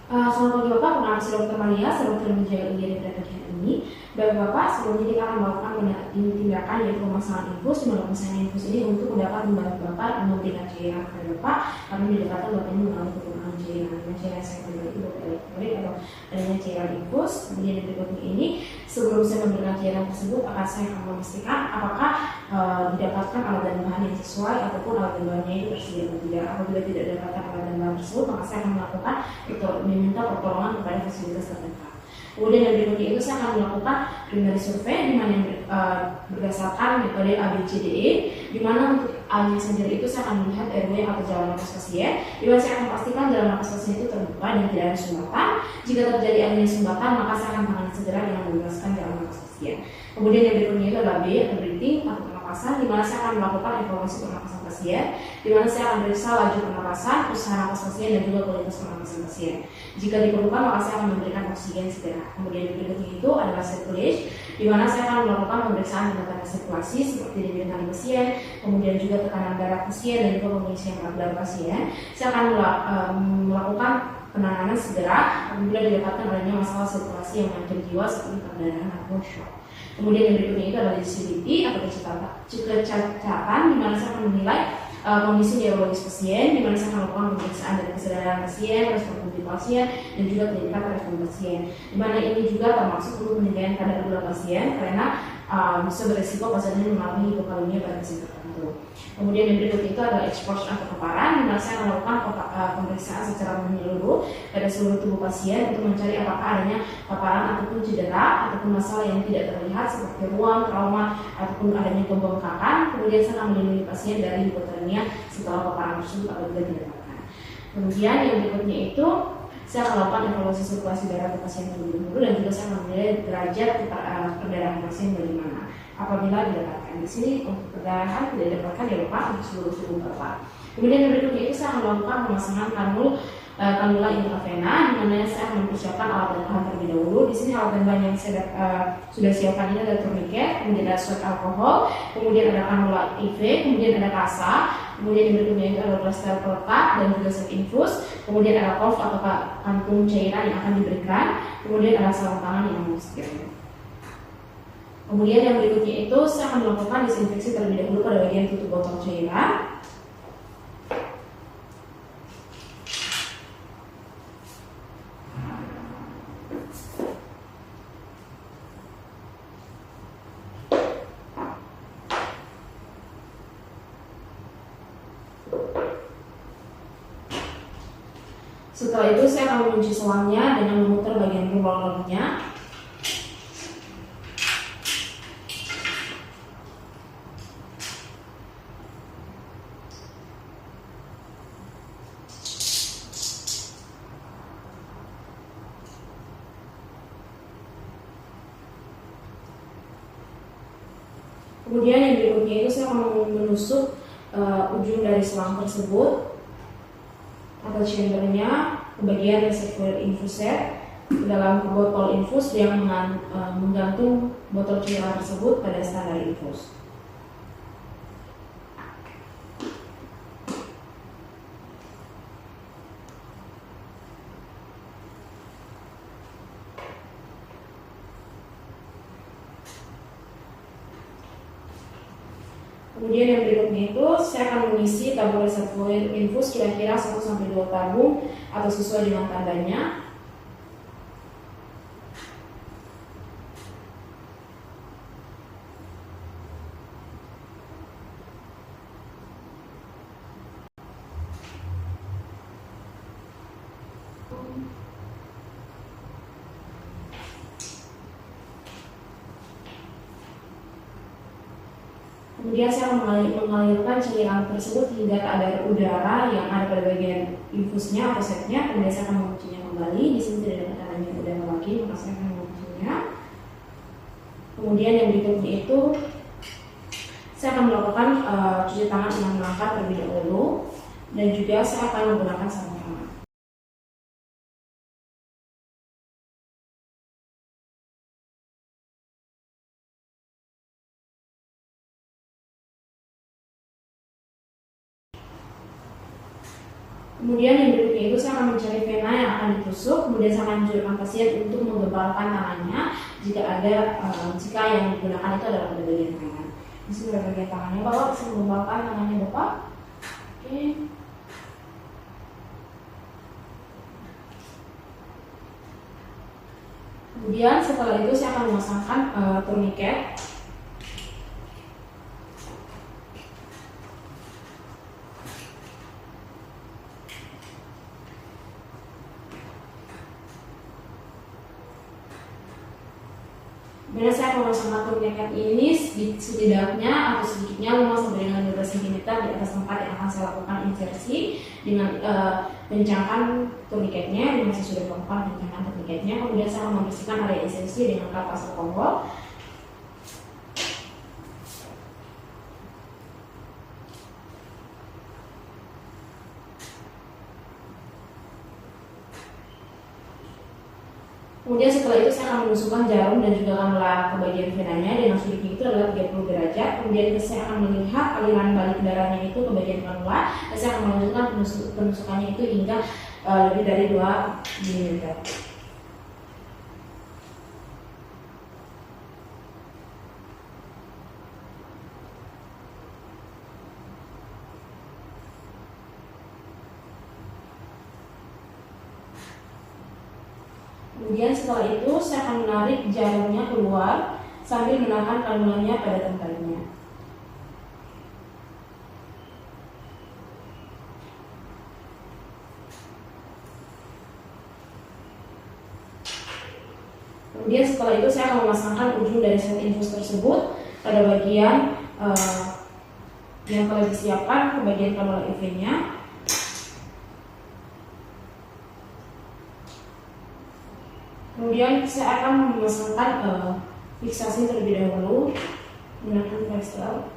Selamat pagi Bapak, perkenalkan saya Dr. Maria, saya dokter menjaga IGD pada pagi hari ini. Bapak, sebelumnya kita akan melakukan tindakan yaitu pemasangan infus. Di mana pemasangan infus ini untuk dapat membantu Bapak memberikan cairan kepada Bapak, karena didapatkan Bapak ini mengalami kekurangan cairan. Cairan sekundernya itu Bapak elektrolit atau adanya cairan infus. Kemudian yang berikutnya ini, sebelum saya memberikan cairan tersebut, akan saya akan memastikan apakah didapatkan alat dan bahan yang sesuai ataupun alat dan bahannya itu tersedia atau tidak. Apabila tidak didapatkan alat dan bahan tersebut, maka saya akan melakukan meminta pertolongan kepada fasilitas terdekat. Kemudian yang berikutnya itu saya akan melakukan preliminary survey di mana berdasarkan metode ABCDE, di mana untuk A-nya sendiri itu saya akan melihat airway atau jalan napas pasien, di mana saya akan pastikan jalan napas pasien itu terbuka dan tidak ada sumbatan. Jika terjadi adanya sumbatan, maka saya akan tangani segera dengan membebaskan jalan napas pasien. Kemudian yang berikutnya itu adalah B atau breathing atau pernapasan, di mana saya akan melakukan evaluasi pernapasan pasien, di mana saya akan periksa laju pernapasan, usaha napas pasien dan juga kualitas pernapasan pasien. Jika diperlukan, maka saya akan memberikan oksigen segera. Kemudian berikutnya itu adalah circulation, di mana saya akan melakukan pemeriksaan tanda-tanda sirkulasi seperti debit nadi pasien, kemudian juga tekanan darah pasien dan juga pengisian darah pasien. Saya akan melakukan penanganan segera apabila didapatkan adanya masalah sirkulasi yang mengancam jiwa seperti perdarahan atau shock. Kemudian yang berikutnya itu adalah disability atau kecacatan, di mana saya akan menilai kondisi neurologis pasien, di mana saya akan melakukan pemeriksaan dari kesadaran pasien, respon tubuh pasien, dan juga peningkatan respon pasien. Di mana ini juga termasuk untuk penilaian kadar gula pasien karena bisa beresiko pasien ini mengalami hipokalemia pada pasien tertentu. Kemudian yang berikut itu adalah exposure atau paparan, di mana saya akan melakukan pemeriksaan secara menyeluruh pada seluruh tubuh pasien untuk mencari apakah adanya paparan ataupun cedera ataupun masalah yang tidak terlihat seperti ruam, trauma ataupun adanya pembengkakan. Kemudian saya akan melindungi pasien dari hipotermia setelah paparan tersebut apabila didapatkan. Kemudian yang berikutnya itu saya akan melakukan evaluasi sirkulasi darah ke pasien terlebih dahulu dan juga saya akan menilai derajat perdarahan pasien bagaimana apabila didapatkan. Di sini untuk perdarahan tidak didapatkan ya Bapak untuk seluruh tubuh Bapak. Kemudian yang berikutnya itu saya akan melakukan pemasangan kanula intravena, di mana saya akan mempersiapkan alat dan bahan terlebih dahulu. Di sini alat dan bahan yang saya sudah siapkan ini adalah tourniquet, kemudian ada swab alkohol, kemudian ada kanula IV, kemudian ada kasa, kemudian yang berikutnya itu adalah plaster pelekat dan juga set infus, kemudian ada valve atau kantung cairan yang akan diberikan, kemudian ada sarung tangan yang steril. Kemudian yang berikutnya itu saya akan melakukan disinfeksi terlebih dahulu pada bagian tutup botol cairan. Setelah itu saya akan mengunci selangnya dengan memutar bagian rollernya. Kemudian yang berikutnya itu saya akan menusuk ujung dari selang tersebut atau chambernya ke bagian reservoir infuser ke dalam botol infus yang menggantung botol cairan tersebut pada standar infus. Kemudian yang berikutnya itu saya akan mengisi tabung reservoir infus kira-kira 1-2 tabung atau sesuai dengan tandanya. Kemudian saya mengalirkan cairan tersebut hingga ada udara yang ada pada bagian infusnya atau setnya. Kemudian saya akan menguncinya kembali. Di sini tidak ada tekanan udara lagi, maka saya akan menguncinya. Kemudian yang berikutnya itu saya akan melakukan cuci tangan dengan melangkah terlebih dahulu dan juga saya akan menggunakan sabun tangan. Kemudian yang berikutnya itu saya akan mencari vena yang akan ditusuk, kemudian saya akan menunjukkan pasien untuk menggebalkan tangannya jika yang digunakan itu adalah pada bagian tangan. Di sini pada bagian tangannya, Bapak bisa menggebalkan tangannya Bapak. Oke. Kemudian setelah itu saya akan memasangkan tourniquet. Kemudian saya akan memasangkan tourniquet ini setidaknya atau sedikitnya 5 sampai dengan 12 cm di atas tempat yang akan saya lakukan insersi dengan kencangkan tourniquetnya. Ini saya sudah melakukan kencangkan tourniquetnya. Kemudian saya akan membersihkan area insersi dengan kapas alkohol. Kemudian setelah itu saya akan menusukkan jarum dan juga kanula ke bagian venanya dengan sudutnya itu adalah 30 derajat. Kemudian saya akan melihat aliran balik darahnya itu ke bagian kanula dan saya akan melanjutkan penusukannya itu hingga lebih dari 2 mm. Kemudian setelah itu saya akan menarik jarumnya keluar sambil menahan kanulanya pada tempatnya. Kemudian setelah itu saya akan memasangkan ujung dari set infus tersebut pada bagian yang telah disiapkan ke bagian kanula IV-nya. Kemudian saya akan memasangkan fiksasi terlebih dahulu menggunakan plaster.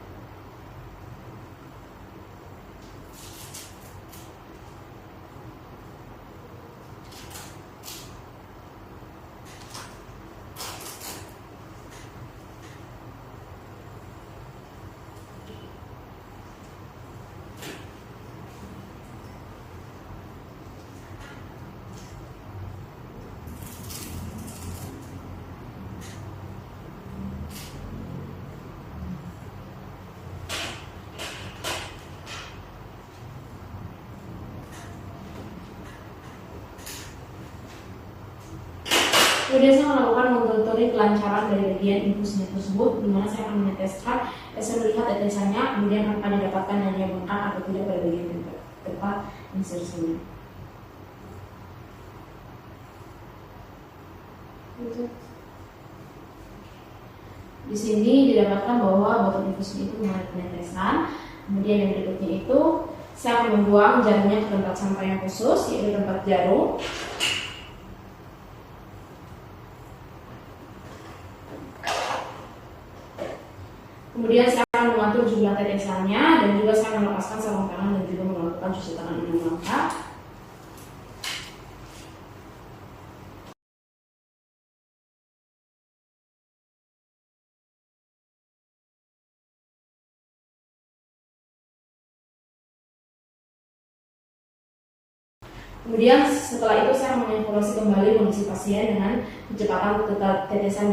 Kemudian saya melakukan monitoring kelancaran dari bagian infusnya tersebut, di mana saya akan meneteskan, saya melihat tetesannya, kemudian akan didapatkan hanya bengkak atau tidak pada bagian tempat insersinya. Di sini didapatkan bahwa botol infusnya itu mengalami penetesan. Kemudian yang berikutnya itu saya akan membuang jarumnya ke tempat sampah yang khusus, yaitu tempat jarum. Kemudian saya akan mengatur jumlah tetesannya dan juga saya akan melepaskan sarung tangan dan juga melakukan cuci tangan 6 langkah. Kemudian setelah itu saya mengevaluasi kembali kondisi pasien dengan kecepatan tetesan